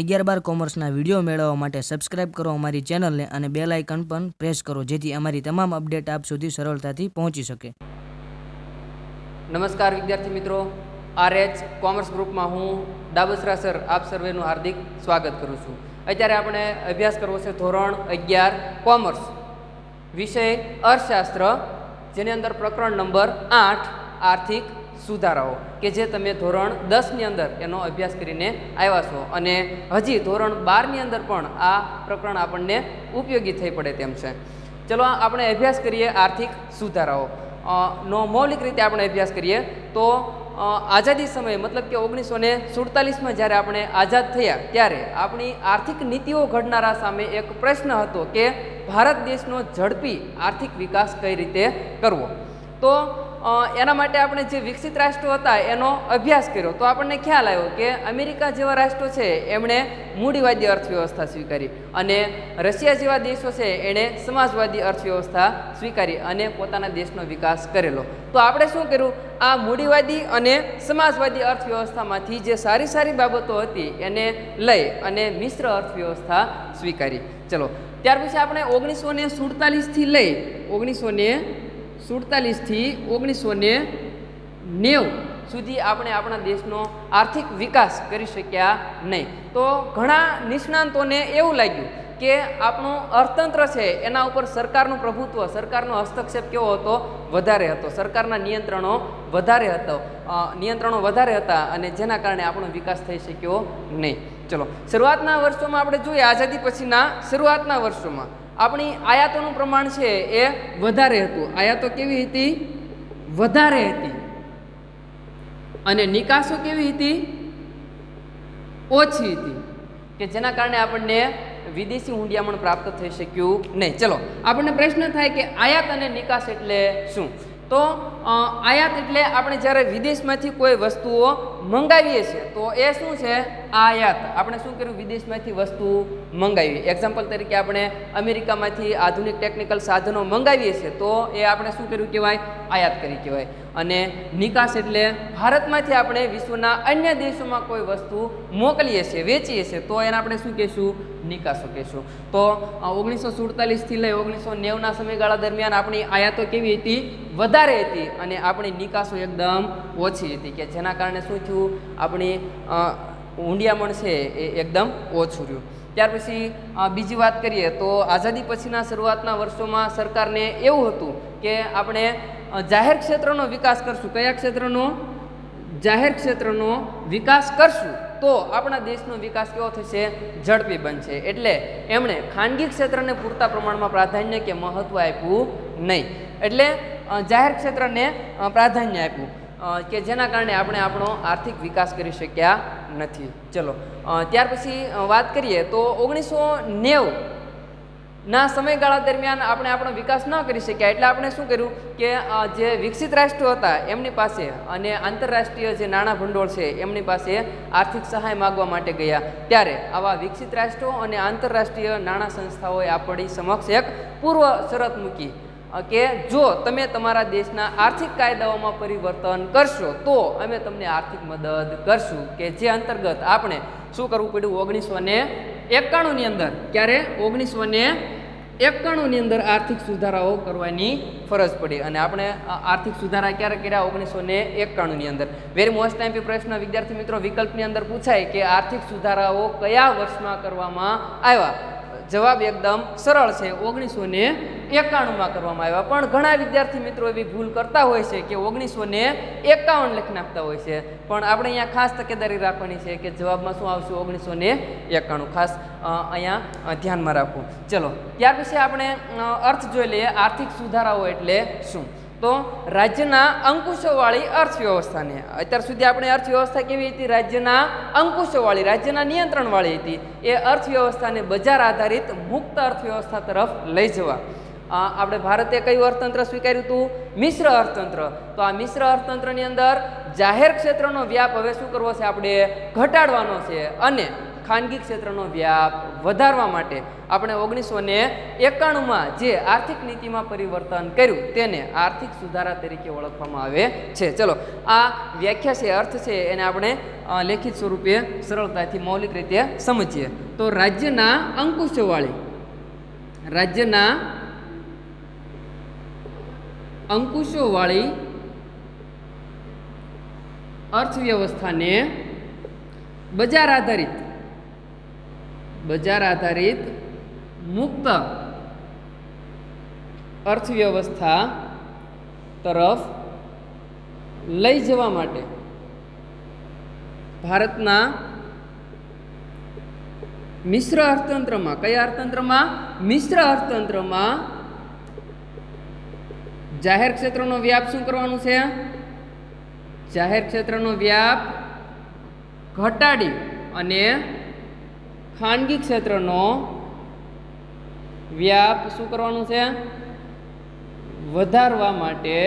ધોરણ 11-12 કોમર્સના વિડીયો મેળવવા માટે સબસ્ક્રાઇબ કરો અમારી ચેનલને અને બેલ આઇકન પણ પ્રેસ કરો, જેથી અમારી તમામ અપડેટ આપ સુધી સરળતાથી પહોંચી શકે. નમસ્કાર વિદ્યાર્થી મિત્રો, RH કોમર્સ ગ્રુપમાં હું ડાબસરા સર આપ સર્વેનું હાર્દિક સ્વાગત કરું છું. અત્યારે આપણે અભ્યાસ કરવો છે ધોરણ 11 કોમર્સ, વિષય અર્થશાસ્ત્ર, જેની અંદર પ્રકરણ નંબર 8 આર્થિક સુધારાઓ, કે જે તમે ધોરણ 10ની અંદર એનો અભ્યાસ કરીને આવ્યા છો અને હજી ધોરણ 12ની અંદર પણ આ પ્રકરણ આપણને ઉપયોગી થઈ પડે તેમ છે. ચલો આપણે અભ્યાસ કરીએ આર્થિક સુધારાઓ નો મૌલિક રીતે આપણે અભ્યાસ કરીએ તો આઝાદી સમયે મતલબ કે 1947માં જ્યારે આપણે આઝાદ થયા ત્યારે આપણી આર્થિક નીતિઓ ઘડનારા સામે એક પ્રશ્ન હતો કે ભારત દેશનો ઝડપી આર્થિક વિકાસ કઈ રીતે કરવો. તો એના માટે આપણે જે વિકસિત રાષ્ટ્રો હતા એનો અભ્યાસ કર્યો તો આપણને ખ્યાલ આવ્યો કે અમેરિકા જેવા રાષ્ટ્રો છે એમણે મૂડીવાદી અર્થવ્યવસ્થા સ્વીકારી અને રશિયા જેવા દેશો છે એણે સમાજવાદી અર્થવ્યવસ્થા સ્વીકારી અને પોતાના દેશનો વિકાસ કરેલો. તો આપણે શું કર્યું, આ મૂડીવાદી અને સમાજવાદી અર્થવ્યવસ્થામાંથી જે સારી સારી બાબતો હતી એને લઈ અને મિશ્ર અર્થવ્યવસ્થા સ્વીકારી. ચલો ત્યાર પછી આપણે 1947થી લઈ 1947થી 1990 સુધી આપણે આપણા દેશનો આર્થિક વિકાસ કરી શક્યા નહીં. તો ઘણા નિષ્ણાંતોને એવું લાગ્યું કે આપણું અર્થતંત્ર છે એના ઉપર સરકારનું પ્રભુત્વ, સરકારનો હસ્તક્ષેપ કેવો હતો, વધારે હતો, સરકારના નિયંત્રણો વધારે હતા અને જેના કારણે આપણો વિકાસ થઈ શક્યો નહીં. ચલો શરૂઆતના વર્ષોમાં આપણે જોઈએ, આઝાદી પછીના શરૂઆતના વર્ષોમાં આપણી આયાતોનું પ્રમાણ છે એ વધારે હતું. આયાતો કેવી હતી? વધારે હતી. અને નિકાસો કેવી હતી? ઓછી હતી, કે જેના કારણે આપણને વિદેશી હુંડિયામણ પ્રાપ્ત થઈ શક્યું નહીં. ચલો આપણને પ્રશ્ન થાય કે આયાત અને નિકાસ એટલે શું? તો આયાત એટલે આપણે જ્યારે વિદેશમાંથી કોઈ વસ્તુઓ મંગાવીએ છીએ તો એ શું છે? આયાત. આપણે શું કર્યું? વિદેશમાંથી વસ્તુ મંગાવી. એક્ઝામ્પલ તરીકે આપણે અમેરિકામાંથી આધુનિક ટેકનિકલ સાધનો મંગાવીએ છીએ તો એ આપણે શું કર્યું કહેવાય? આયાત કરી કહેવાય. અને નિકાસ એટલે ભારતમાંથી આપણે વિશ્વના અન્ય દેશોમાં કોઈ વસ્તુ મોકલીએ છીએ, વેચીએ છીએ તો એને આપણે શું કહીશું? નિકાસો કહીશું. તો 1947થી લઈ 1990ના સમયગાળા દરમિયાન આપણી આયાતો કેવી હતી? વધારે હતી અને આપણી નિકાસો એકદમ ઓછી હતી, કે જેના કારણે શું થયું? આપણી ઊંડિયામણ છે એ એકદમ ઓછું રહ્યું. ત્યાર પછી બીજી વાત કરીએ તો આઝાદી પછીના શરૂઆતના વર્ષોમાં સરકારને એવું હતું કે આપણે જાહેર ક્ષેત્રનો વિકાસ કરશું. કયા ક્ષેત્રનો? જાહેર ક્ષેત્રનો વિકાસ કરશું તો આપણા દેશનો વિકાસ કેવો થશે? ઝડપી બનશે. એટલે એમણે ખાનગી ક્ષેત્રને પૂરતા પ્રમાણમાં પ્રાધાન્ય કે મહત્ત્વ આપ્યું નહીં. એટલે જાહેર ક્ષેત્રને પ્રાધાન્ય આપ્યું, કે જેના કારણે આપણે આપણો આર્થિક વિકાસ કરી શક્યા નથી. ચલો ત્યાર પછી વાત કરીએ તો 1990ના સમયગાળા દરમિયાન આપણે આપણો વિકાસ ન કરી શક્યા. એટલે આપણે શું કર્યું કે જે વિકસિત રાષ્ટ્રો હતા એમની પાસે અને આંતરરાષ્ટ્રીય જે નાણાં ભંડોળ છે એમની પાસે આર્થિક સહાય માગવા માટે ગયા. ત્યારે આવા વિકસિત રાષ્ટ્રો અને આંતરરાષ્ટ્રીય નાણાં સંસ્થાઓએ આપણી સમક્ષ એક પૂર્વ શરત મૂકી કે જો તમે તમારા દેશના આર્થિક કાયદાઓમાં પરિવર્તન કરશો તો અમે તમને આર્થિક મદદ કરશું, કે જે અંતર્ગત આપણે શું કરવું પડ્યું? 1991ની અંદર, ક્યારે? 1991ની અંદર આર્થિક સુધારાઓ કરવાની ફરજ પડી અને આપણે આર્થિક સુધારા ક્યારે કર્યા? 1991ની અંદર. વેરી મોસ્ટ ટાઈમ પ્રશ્ન વિદ્યાર્થી મિત્રો વિકલ્પની અંદર પૂછાય કે આર્થિક સુધારાઓ કયા વર્ષમાં કરવામાં આવ્યા? જવાબ એકદમ સરળ છે, 1991માં કરવામાં આવ્યા. પણ ઘણા વિદ્યાર્થી મિત્રો એવી ભૂલ કરતા હોય છે કે 1951 લખી નાખતા હોય છે, પણ આપણે અહીંયા ખાસ તકેદારી રાખવાની છે કે જવાબમાં શું આવશે? 1991. ખાસ અહીંયા ધ્યાનમાં રાખવું. ચલો ત્યાર પછી આપણે અર્થ જોઈ લઈએ. આર્થિક સુધારાઓ એટલે શું? તો રાજ્યના અંકુશોવાળી અર્થવ્યવસ્થાને, અત્યાર સુધી આપણે અર્થવ્યવસ્થા કેવી હતી? રાજ્યના અંકુશોવાળી, રાજ્યના નિયંત્રણવાળી હતી. એ અર્થવ્યવસ્થાને બજાર આધારિત મુક્ત અર્થવ્યવસ્થા તરફ લઈ જવા આપણે ભારતે કયું અર્થતંત્ર સ્વીકાર્યું હતું? મિશ્ર અર્થતંત્ર. તો આ મિશ્ર અર્થતંત્રની અંદર જાહેર ક્ષેત્રનો વ્યાપ હવે શું કરવો છે? આપણે ઘટાડવાનો છે અને ખાનગી ક્ષેત્રનો વ્યાપ વધારવા માટે આપણે 1991માં જે આર્થિક નીતિમાં પરિવર્તન કર્યું તેને આર્થિક સુધારા તરીકે ઓળખવામાં આવે છે. ચલો આ વ્યાખ્યા છે, અર્થ છે, એને આપણે લેખિત સ્વરૂપે સરળતાથી મૌલિક રીતે સમજીએ. તો રાજ્યના અંકુશોવાળી અર્થવ્યવસ્થાને બજાર આધારિત મુક્ત અર્થવ્યવસ્થા તરફ લઈ જવા માટે ભારતના મિશ્ર અર્થતંત્રમાં, કયા અર્થતંત્રમાં? મિશ્ર અર્થતંત્રમાં જાહેર ક્ષેત્રનો વ્યાપ શું કરવાનું છે? જાહેર ક્ષેત્રનો વ્યાપ ઘટાડી અને ખાનગી ક્ષેત્રનો વ્યાપ શું કરવાનું છે? વધારવા માટે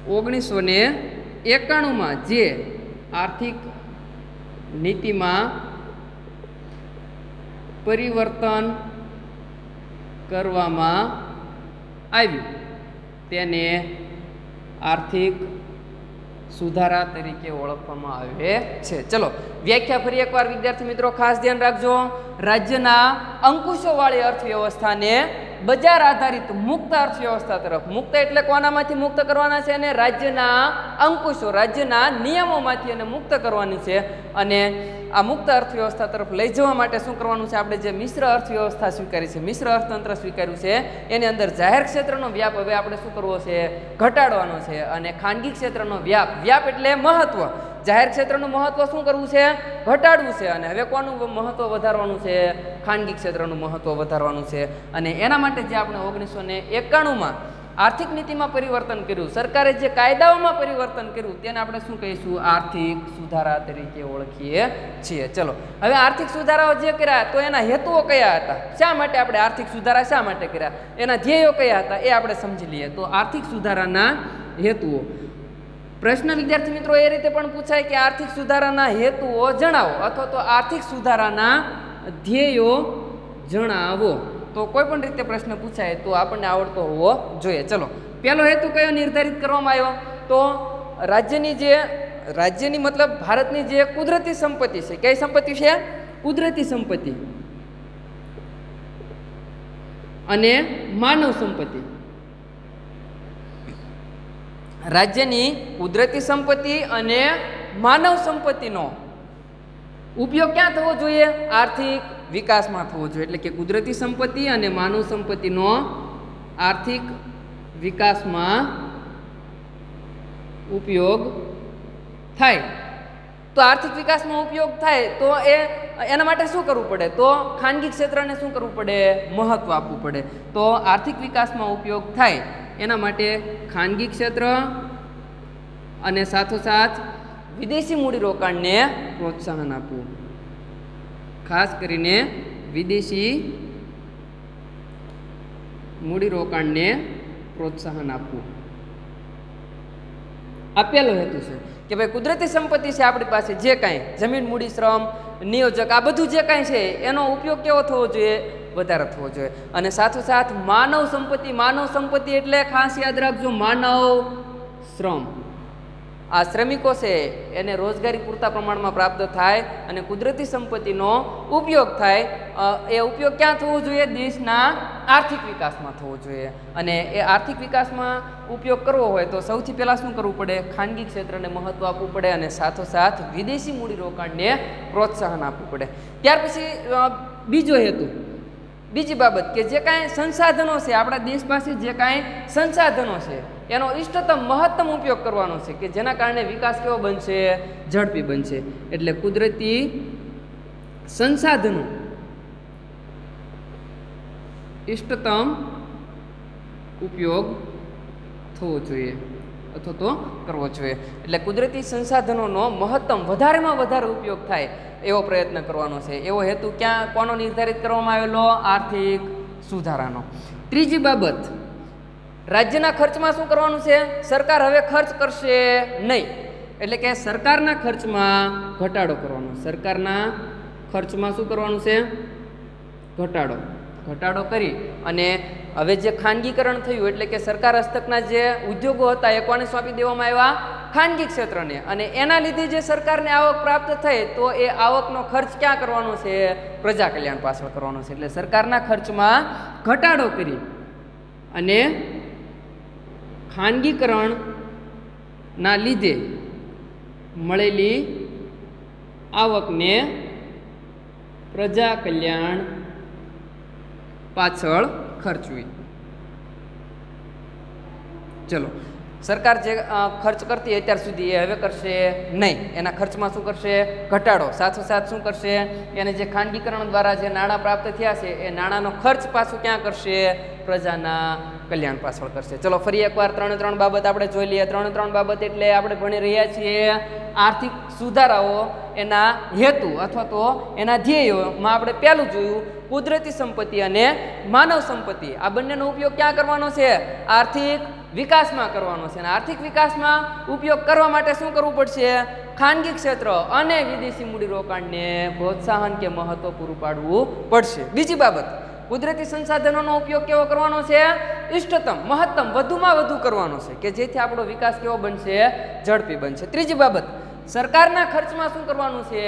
1991માં જે આર્થિક નીતિમાં પરિવર્તન કરવામાં આવ્યું તેને આર્થિક સુધારા તરીકે ઓળખવામાં આવે છે. ચલો વ્યાખ્યા ફરી એકવાર વિદ્યાર્થી મિત્રો ખાસ ધ્યાન રાખજો. રાજ્યના અંકુશોવાળી અર્થવ્યવસ્થાને બજાર આધારિત મુક્ત અર્થવ્યવસ્થા તરફ, મુક્ત એટલે કોનામાંથી મુક્ત કરવાના છે? અને રાજ્યના અંકુશો, રાજ્યના નિયમોમાંથી એને મુક્ત કરવાની છે. અને આ મુક્ત અર્થવ્યવસ્થા તરફ લઈ જવા માટે શું કરવાનું છે? આપણે જે મિશ્ર અર્થવ્યવસ્થા સ્વીકારી છે, મિશ્ર અર્થતંત્ર સ્વીકાર્યું છે, એની અંદર જાહેર ક્ષેત્રનો વ્યાપ હવે આપણે શું કરવો છે? ઘટાડવાનો છે. અને ખાનગી ક્ષેત્રનો વ્યાપ એટલે મહત્વ, જાહેર ક્ષેત્રનું મહત્વ શું કરવું છે? ઘટાડવું છે. અને હવે કોનું મહત્વ વધારવાનું છે? ખાનગી ક્ષેત્રનું મહત્વ વધારવાનું છે. અને એના માટે જે આપણે 1991માં આર્થિક નીતિમાં પરિવર્તન કર્યું, સરકારે જે કાયદાઓમાં પરિવર્તન કર્યું તેને આપણે શું કહીશું? આર્થિક સુધારા તરીકે ઓળખીએ છીએ. ચલો હવે આર્થિક સુધારાઓ જે કર્યા તો એના હેતુઓ કયા હતા? શા માટે આપણે આર્થિક સુધારા શા માટે કર્યા? એના ધ્યેયો કયા હતા એ આપણે સમજી લઈએ. તો આર્થિક સુધારાના હેતુઓ, પ્રશ્ન વિદ્યાર્થી મિત્રો એ રીતે પણ પૂછાય કે આર્થિક સુધારાના હેતુઓ જણાવો અથવા તો આર્થિક સુધારાના ધ્યેયો જણાવો. તો કોઈ પણ રીતે પ્રશ્ન પૂછાય તો આપણને આવડતો હોવો જોઈએ. ચલો પહેલો હેતુ કયો નિર્ધારિત કરવામાં આવ્યો? તો રાજ્યની મતલબ ભારતની જે કુદરતી સંપત્તિ છે, કઈ સંપત્તિ છે? કુદરતી સંપત્તિ અને માનવ સંપત્તિ. રાજ્યની કુદરતી સંપત્તિ અને માનવ સંપત્તિનો ઉપયોગ ક્યાં થવો જોઈએ? આર્થિક વિકાસમાં થવો જોઈએ. એટલે કે કુદરતી સંપત્તિ અને માનવ સંપત્તિનો આર્થિક વિકાસમાં ઉપયોગ થાય. તો આર્થિક વિકાસમાં ઉપયોગ થાય તો એના માટે શું કરવું પડે? તો ખાનગી ક્ષેત્રને શું કરવું પડે? મહત્વ આપવું પડે. તો આર્થિક વિકાસમાં ઉપયોગ થાય એના માટે ખાનગી ક્ષેત્ર અને સાથોસાથ વિદેશી મૂડીરોકાણને પ્રોત્સાહન આપવું. ખાસ કરીને વિદેશી મૂડીરોકાણને પ્રોત્સાહન આપવું. આપેલો હેતુ છે કે ભાઈ કુદરતી સંપત્તિ છે આપણી પાસે, જે કાંઈ જમીન, મૂડી, શ્રમ, નિયોજક, આ બધું જે કાંઈ છે એનો ઉપયોગ કેવો થવો જોઈએ? વધારે થવો જોઈએ. અને સાથોસાથ માનવ સંપત્તિ એટલે ખાસ યાદ રાખજો, માનવ શ્રમ. આ શ્રમિકો છે એને રોજગારી પૂરતા પ્રમાણમાં પ્રાપ્ત થાય અને કુદરતી સંપત્તિનો ઉપયોગ થાય. એ ઉપયોગ ક્યાં થવો જોઈએ? દેશના આર્થિક વિકાસમાં થવો જોઈએ. અને એ આર્થિક વિકાસમાં ઉપયોગ કરવો હોય તો સૌથી પહેલાં શું કરવું પડે? ખાનગી ક્ષેત્રને મહત્ત્વ આપવું પડે અને સાથોસાથ વિદેશી મૂડીરોકાણને પ્રોત્સાહન આપવું પડે. ત્યાર પછી બીજો હેતુ, બીજી બાબત કે જે કાંઈ સંસાધનો છે, આપણા દેશ પાસે જે કાંઈ સંસાધનો છે એનો ઇષ્ટતમ મહત્તમ ઉપયોગ કરવાનો છે કે જેના કારણે વિકાસ કેવો બનશે? ઝડપી બનશે. એટલે કુદરતી સંસાધનો ઇષ્ટતમ ઉપયોગ થવો જોઈએ અથવા તો કરવો જોઈએ. એટલે કુદરતી સંસાધનોનો મહત્તમ વધારેમાં વધારે ઉપયોગ થાય એવો પ્રયત્ન કરવાનો છે. એવો હેતુ કોનો નિર્ધારિત કરવામાં આવેલો? આર્થિક સુધારાનો. ત્રીજી બાબત, રાજ્યના ખર્ચમાં શું કરવાનું છે? સરકાર હવે ખર્ચ કરશે નહીં. એટલે કે સરકારના ખર્ચમાં ઘટાડો કરવાનો. સરકારના ખર્ચમાં શું કરવાનું છે? ઘટાડો કરી અને હવે જે ખાનગીકરણ થયું એટલે કે સરકાર હસ્તકના જે ઉદ્યોગો હતા એ કોને સોંપી દેવામાં આવ્યા? ખાનગી ક્ષેત્રને. અને એના લીધે જે સરકારને આવક પ્રાપ્ત થઈ તો એ આવકનો ખર્ચ ક્યાં કરવાનો છે? પ્રજા કલ્યાણ પાછળ કરવાનો છે. એટલે સરકારના ખર્ચમાં ઘટાડો કરી અને ખાનગીકરણના લીધે મળેલી આવકને પ્રજા કલ્યાણ પાછળ ખર્ચવી. ચલો, સરકાર જે ખર્ચ કરતી અત્યાર સુધી એ હવે કરશે નહીં. એના ખર્ચમાં શું કરશે? ઘટાડો. સાથોસાથ શું કરશે? એને જે ખાનગીકરણ દ્વારા જે નાણાં પ્રાપ્ત થયા છે એ નાણાંનો ખર્ચ પાછું ક્યાં કરશે? પ્રજાના કલ્યાણ પાછળ કરશે. ચલો ફરી એકવાર 3 બાબત આપણે જોઈ લઈએ. 3 બાબત એટલે આપણે ભણી રહ્યા છીએ આર્થિક સુધારાઓ, એના હેતુ અથવા તો એના ધ્યેયોમાં આપણે પહેલું જોયું કુદરતી સંપત્તિ અને માનવ સંપત્તિ. આ બંનેનો ઉપયોગ ક્યાં કરવાનો છે? આર્થિક વિકાસમાં કરવાનો છે. અને આર્થિક વિકાસમાં ઉપયોગ કરવા માટે શું કરવું પડશે? ખાનગી ક્ષેત્ર અને વિદેશી મૂડીરોકાણને પ્રોત્સાહન કે મહત્વ પૂરું પાડવું પડશે. બીજી બાબત, કુદરતી સંસાધનોનો ઉપયોગ કેવો કરવાનો છે? ઇષ્ટતમ, મહત્તમ, વધુમાં વધુ કરવાનો છે કે જેથી આપણો વિકાસ કેવો બનશે? ઝડપી બનશે. ત્રીજી બાબત, સરકારના ખર્ચમાં શું કરવાનું છે?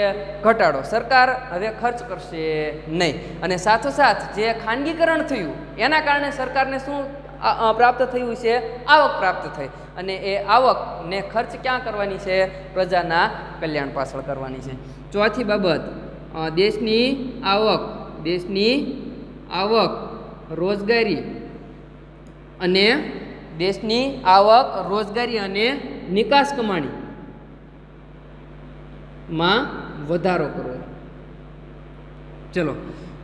ઘટાડો. સરકાર હવે ખર્ચ કરશે નહીં. અને સાથોસાથ જે ખાનગીકરણ થયું એના કારણે સરકારને શું પ્રાપ્ત થયું છે? આવક પ્રાપ્ત થઈ. અને એ આવકને ખર્ચ ક્યાં કરવાની છે? પ્રજાના કલ્યાણ પાછળ કરવાની છે. ચોથી બાબત, દેશની આવક રોજગારી અને નિકાસ કમાણી માં વધારો કરવો. ચલો,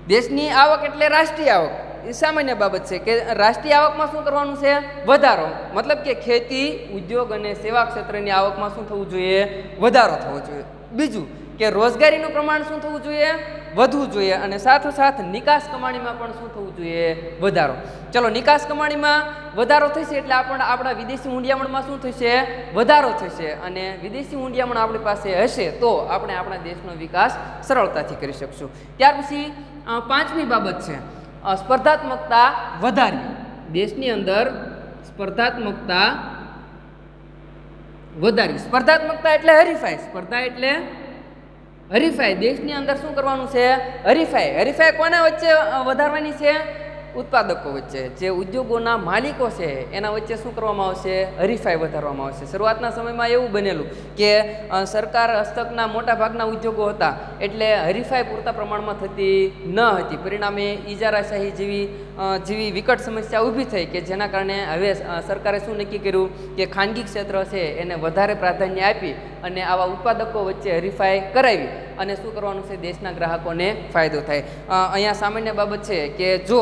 દેશની આવક એટલે રાષ્ટ્રીય આવક. એ સામાન્ય બાબત છે કે રાષ્ટ્રીય આવકમાં શું કરવાનું છે? વધારો. મતલબ કે ખેતી, ઉદ્યોગ અને સેવા ક્ષેત્રની આવકમાં શું થવું જોઈએ? વધારો થવો જોઈએ. બીજું કે રોજગારીનું પ્રમાણ શું થવું જોઈએ? વધવું જોઈએ. અને સાથોસાથ નિકાસ કમાણીમાં પણ શું થવું જોઈએ? વધારો. ચલો, નિકાસ કમાણીમાં વધારો થશે એટલે આપણા વિદેશી મૂંડિયામણમાં શું થશે? વધારો થશે. અને વિદેશી મૂંડિયામણ આપણી પાસે હશે તો આપણે આપણા દેશનો વિકાસ સરળતાથી કરી શકશું. ત્યાર પછી 5મી બાબત છે સ્પર્ધાત્મકતા વધારવી. દેશની અંદર સ્પર્ધાત્મકતા વધારવી. સ્પર્ધાત્મકતા એટલે હરીફાઈ. સ્પર્ધા એટલે હરીફાઈ. દેશની અંદર શું કરવાનું છે? હરીફાઈ કોના વચ્ચે વધારવાની છે? ઉત્પાદકો વચ્ચે. જે ઉદ્યોગોના માલિકો છે એના વચ્ચે શું કરવામાં આવશે? હરીફાઈ વધારવામાં આવશે. શરૂઆતના સમયમાં એવું બનેલું કે સરકાર હસ્તકના મોટા ભાગના ઉદ્યોગો હતા એટલે હરીફાઈ પૂરતા પ્રમાણમાં થતી ન હતી. પરિણામે ઇજારાશાહી જેવી વિકટ સમસ્યા ઊભી થઈ કે જેના કારણે હવે સરકારે શું નક્કી કર્યું કે ખાનગી ક્ષેત્ર છે એને વધારે પ્રાધાન્ય આપી અને આવા ઉત્પાદકો વચ્ચે હરીફાઈ કરાવી અને શું કરવાનું છે? દેશના ગ્રાહકોને ફાયદો થાય. અહીંયા સામાન્ય બાબત છે કે જો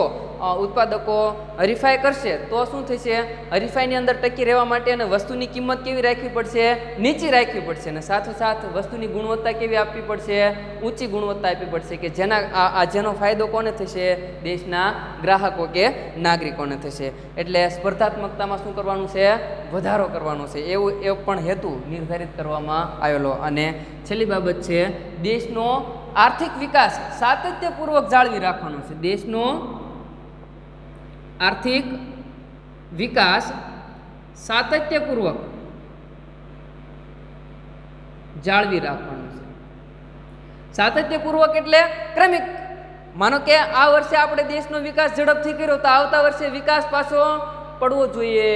ઉત્પાદકો હરીફાઈ કરશે તો શું થશે? હરીફાઈની અંદર ટકી રહેવા માટે અને વસ્તુની કિંમત કેવી રાખવી પડશે? નીચી રાખવી પડશે. અને સાથોસાથ વસ્તુની ગુણવત્તા કેવી આપવી પડશે? ઊંચી ગુણવત્તા આપવી પડશે કે જેનો ફાયદો કોને થશે? દેશના ગ્રાહકો કે નાગરિકોને થશે. એટલે સ્પર્ધાત્મકતામાં શું કરવાનું છે? વધારો કરવાનો છે. એવો પણ હેતુ નિર્ધારિત કરવામાં આવેલો. અને છેલ્લી બાબત છે દેશનો આર્થિક વિકાસ સાતત્યપૂર્વક જાળવી રાખવાનો છે. દેશનો આર્થિક વિકાસ સાતત્યપૂર્વક જાળવી રાખવાનું છે. સાતત્યપૂર્વક એટલે ક્રમિક. માનો કે આ વર્ષે આપણે દેશનો વિકાસ ઝડપથી કર્યો તો આવતા વર્ષે વિકાસ પાછો પડવો જોઈએ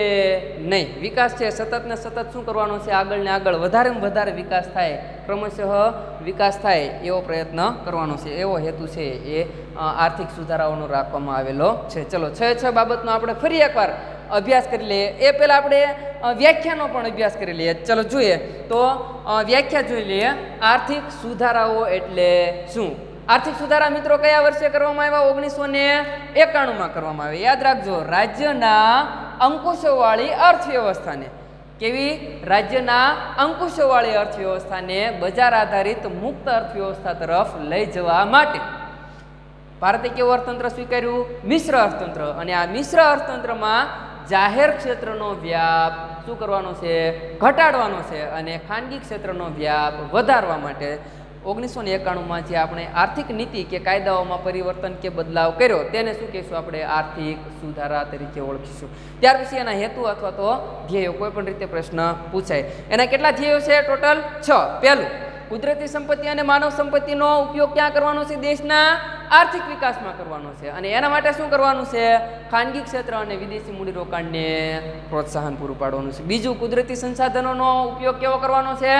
નહીં. વિકાસ છે સતત ને સતત શું કરવાનો છે? આગળ ને આગળ વધારેમાં વધારે વિકાસ થાય, ક્રમશઃ વિકાસ થાય એવો પ્રયત્ન કરવાનો છે. એવો હેતુ છે એ આર્થિક સુધારાઓનો રાખવામાં આવેલો છે. ચલો, 6 બાબતનો આપણે ફરી એકવાર અભ્યાસ કરી લઈએ. એ પહેલાં આપણે વ્યાખ્યાનો પણ અભ્યાસ કરી લઈએ. ચલો જોઈએ તો વ્યાખ્યા જોઈ લઈએ. આર્થિક સુધારાઓ એટલે શું? આર્થિક સુધારા મિત્રો કયા વર્ષે કરવામાં આવ્યા? 1991માં કરવામાં આવ્યા. યાદ રાખજો, રાજ્યના અંકુશોવાળી અર્થવ્યવસ્થાને કેવી? રાજ્યના અંકુશોવાળી અર્થવ્યવસ્થાને બજાર આધારિત મુક્ત અર્થવ્યવસ્થા તરફ લઈ જવા માટે ભારતે કેવું અર્થતંત્ર સ્વીકાર્યું? મિશ્ર અર્થતંત્ર. અને આ મિશ્ર અર્થતંત્રમાં જાહેર ક્ષેત્રનો વ્યાપ શું કરવાનો છે? ઘટાડવાનો છે. અને ખાનગી ક્ષેત્રનો વ્યાપ વધારવા માટે 1991માં જે આપણે આર્થિક નીતિ કે કાયદાઓમાં પરિવર્તન કે બદલાવ કર્યો તેને શું કહીશું? આપણે આર્થિક સુધારા તરીકે ઓળખીશું. ત્યાર પછી એના હેતુ અથવા તો ધ્યેયો, કોઈ પણ રીતે પ્રશ્ન પૂછાય. એના કેટલા ધ્યેયો છે? ટોટલ 6. પહેલું, કુદરતી સંપત્તિ અને માનવ સંપત્તિનો ઉપયોગ ક્યાં કરવાનો છે? દેશના આર્થિક વિકાસમાં કરવાનો છે. અને એના માટે શું કરવાનું છે? ખાનગી ક્ષેત્ર અને વિદેશી મૂડીરોકાણને પ્રોત્સાહન પૂરું પાડવાનું છે. બીજું, કુદરતી સંસાધનોનો ઉપયોગ કેવો કરવાનો છે?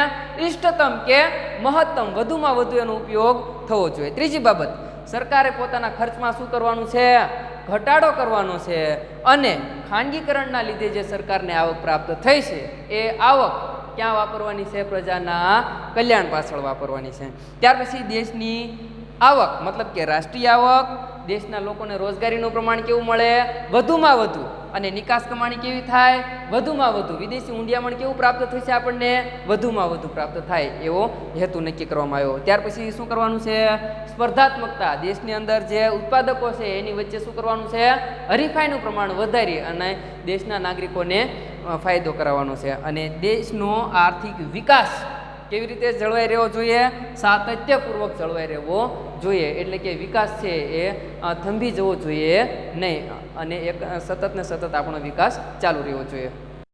ઇષ્ટતમ કે મહત્તમ, વધુમાં વધુ એનો ઉપયોગ થવો જોઈએ. ત્રીજી બાબત, સરકારે પોતાના ખર્ચમાં શું કરવાનું છે? ઘટાડો કરવાનો છે. અને ખાનગીકરણના લીધે જે સરકારને આવક પ્રાપ્ત થઈ છે એ આવક ક્યાં વાપરવાની છે? પ્રજાના કલ્યાણ પાછળ વાપરવાની છે. ત્યાર પછી દેશની આવક મતલબ કે રાષ્ટ્રીય આવક, દેશના લોકોને રોજગારીનું પ્રમાણ કેવું મળે? વધુમાં વધુ. અને નિકાસ કમાણી કેવી થાય? વધુમાં વધુ. વિદેશી ઊંડિયામણ કેવું પ્રાપ્ત થશે? આપણને વધુમાં વધુ પ્રાપ્ત થાય એવો હેતુ નક્કી કરવામાં આવ્યો. ત્યાર પછી શું કરવાનું છે? સ્પર્ધાત્મકતા, દેશની અંદર જે ઉત્પાદકો છે એની વચ્ચે શું કરવાનું છે? હરીફાઈનું પ્રમાણ વધારી અને દેશના નાગરિકોને ફાયદો કરાવવાનો છે. અને દેશનો આર્થિક વિકાસ કેવી રીતે જળવાઈ રહેવો જોઈએ? સાતત્યપૂર્વક જળવાઈ રહેવો જોઈએ. એટલે કે વિકાસ છે એ થંભી જવો જોઈએ નહીં, અને એક સતત ને સતત આપણો વિકાસ ચાલુ રહેવો જોઈએ.